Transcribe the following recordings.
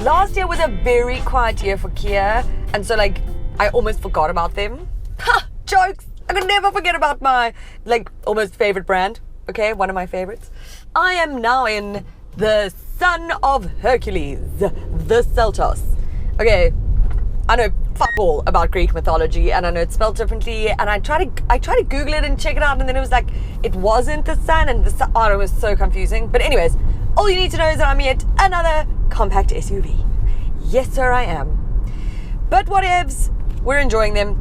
Last year was a very quiet year for Kia, and so like I almost forgot about them. Ha! Jokes! I could never forget about my like almost favorite brand. Okay, one of my favorites. I am now in the son of Hercules, the Seltos. Okay, I know fuck all about Greek mythology, and I know it's spelled differently, and I try to Google it and check it out, and then it was like it wasn't the sun, and the sun. Oh, it was so confusing. But anyways, all you need to know is that I'm yet another compact SUV. Yes, sir, I am. But whatevs, we're enjoying them.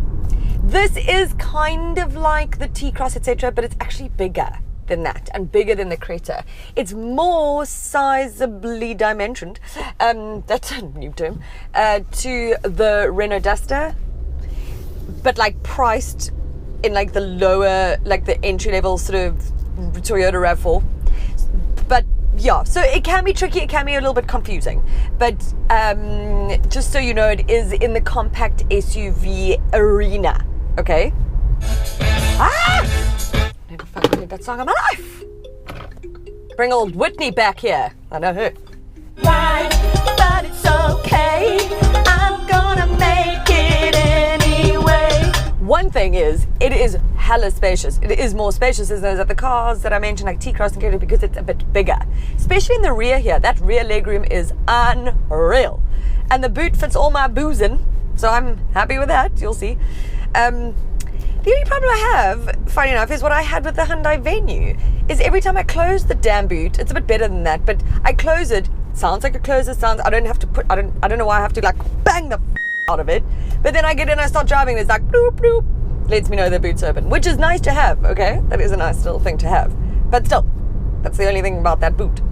This is kind of like the T-Cross, etc., but it's actually bigger than that and bigger than the Creta. It's more sizably dimensioned, that's a new term, to the Renault Duster, but like priced in like the lower, like the entry level sort of Toyota RAV4. But yeah, so it can be tricky, it can be a little bit confusing, but just so you know, it is in the compact SUV arena, okay? Never fucking heard that song in my life. Bring old Whitney back here. I know her. Right, but it's okay. I'm gonna make it anyway. One thing is, it is hella spacious. It is more spacious than those other cars that I mentioned, like T-Cross and Kia, because it's a bit bigger. Especially in the rear here. That rear legroom is unreal. And the boot fits all my boozing, so I'm happy with that. You'll see. The only problem I have, funny enough, is what I had with the Hyundai Venue, is every time I close the damn boot, it's a bit better than that, but I close it, sounds like it closes, I don't have to put, I don't know why I have to like bang the out of it, but then I get in, I start driving, it's like bloop bloop, lets me know the boot's open, which is nice to have, okay? That is a nice little thing to have, but still, that's the only thing about that boot.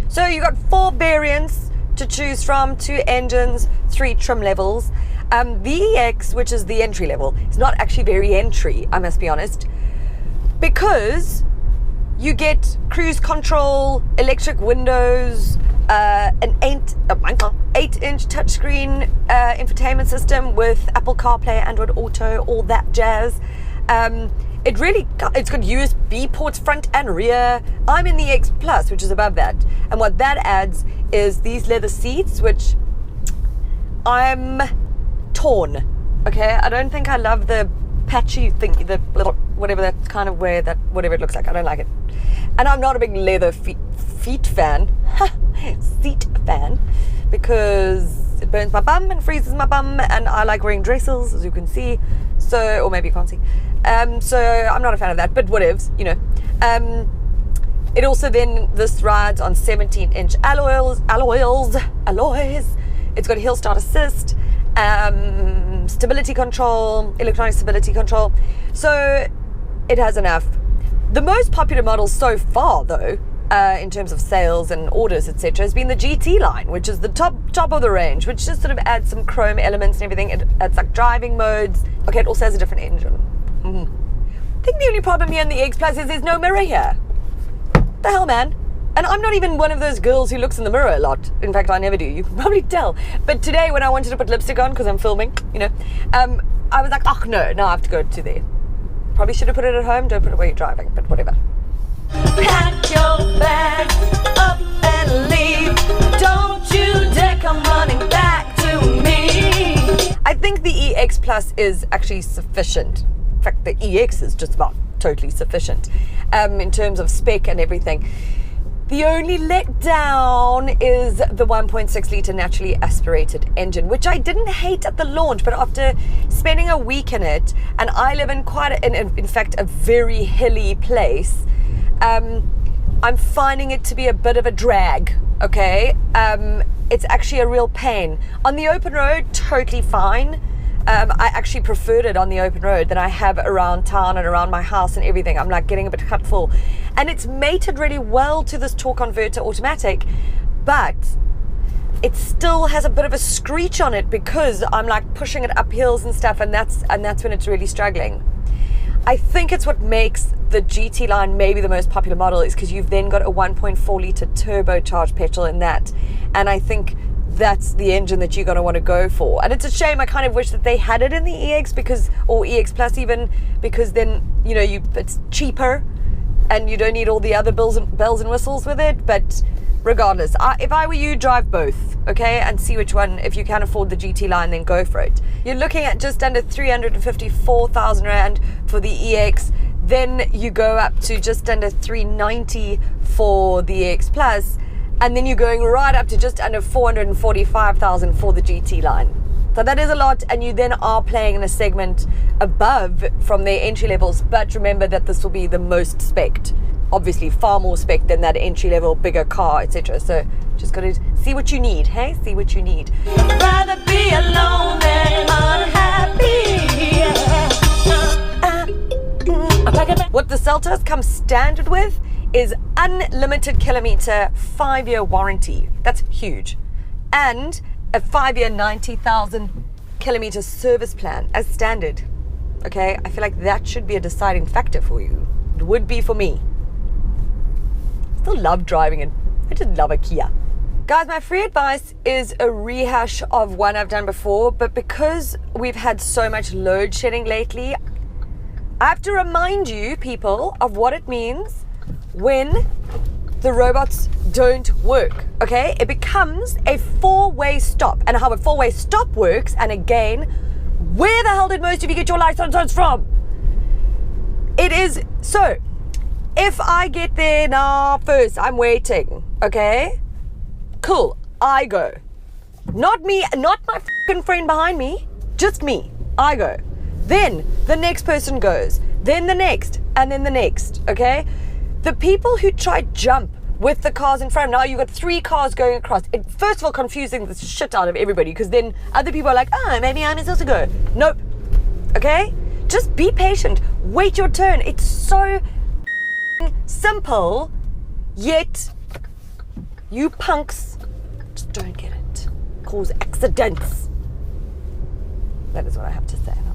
So you got 4 variants to choose from, 2 engines, 3 trim levels. The EX, which is the entry level, is not actually very entry, I must be honest, because you get cruise control, electric windows, an 8-inch touchscreen infotainment system with Apple CarPlay, Android Auto, all that jazz. It's got USB ports front and rear. I'm in the EX Plus, which is above that, and what that adds is these leather seats, which I'm torn. Okay, I don't think I love the patchy thing, the little whatever that kind of wear, that whatever it looks like. I don't like it, and I'm not a big leather feet fan, seat fan, because it burns my bum and freezes my bum, and I like wearing dresses, as you can see. So, or maybe you can't see. So I'm not a fan of that, but whatevs, you know. It also then, this rides on 17-inch alloys. It's got hill start assist, stability control, electronic stability control. So it has enough. The most popular model so far, though, in terms of sales and orders, etc., has been the GT line, which is the top of the range, which just sort of adds some chrome elements and everything. It adds like driving modes. Okay, it also has a different engine. I think the only problem here in the X Plus is there's no mirror here. The hell, man? And I'm not even one of those girls who looks in the mirror a lot. In fact, I never do. You can probably tell. But today, when I wanted to put lipstick on because I'm filming, you know, I was like, oh no, now I have to go to there. Probably should have put it at home. Don't put it while you're driving, but whatever. Pack your bags up and leave. Don't you dare come running back to me. I think the EX Plus is actually sufficient. In fact, the EX is just about totally sufficient in terms of spec and everything. The only letdown is the 1.6 litre naturally aspirated engine, which I didn't hate at the launch, but after spending a week in it, and I live in in fact, a very hilly place, I'm finding it to be a bit of a drag, okay? It's actually a real pain. On the open road, totally fine. I actually preferred it on the open road than I have around town and around my house and everything. I'm like getting a bit cut full. And it's mated really well to this torque converter automatic, but it still has a bit of a screech on it because I'm like pushing it up hills and stuff, and that's when it's really struggling. I think it's what makes the GT line maybe the most popular model is because you've then got a 1.4 litre turbocharged petrol in that, and I think that's the engine that you're going to want to go for. And it's a shame. I kind of wish that they had it in the EX or EX Plus even, because then, you know, it's cheaper and you don't need all the other bells and whistles with it. But regardless. If I were you, drive both, okay, and see which one. If you can afford the GT line, then go for it. You're looking at just under 354,000 rand for the EX. Then you go up to just under 390 for the EX Plus, and then you're going right up to just under 445,000 for the GT line. So that is a lot, and you then are playing in a segment above from their entry levels. But remember that this will be the most spec'd. Obviously far more spec than that entry level bigger car, etc. So just got to see what you need, hey? See what you need. Rather be alone than unhappy. What the Seltos comes standard with is unlimited kilometer 5-year warranty. That's huge. And a 5-year 90,000 kilometer service plan as standard. Okay, I feel like that should be a deciding factor for you. It would be for me. Still love driving it. I just love a Kia. Guys, my free advice is a rehash of one I've done before, but because we've had so much load shedding lately, I have to remind you, people, of what it means when the robots don't work, okay? It becomes a 4-way stop, and how a 4-way stop works, and again, where the hell did most of you get your licenses from? It is, so, if I get there now first, I'm waiting, okay? Cool, I go. Not me, not my fucking friend behind me, just me, I go. Then the next person goes, then the next, and then the next, okay? The people who try jump with the cars in front, now you've got 3 cars going across. It, first of all, confusing the shit out of everybody, because then other people are like, oh, maybe I'm supposed to go. Nope, okay? Just be patient, wait your turn. It's so simple, yet you punks just don't get it. Cause accidents. That is what I have to say now.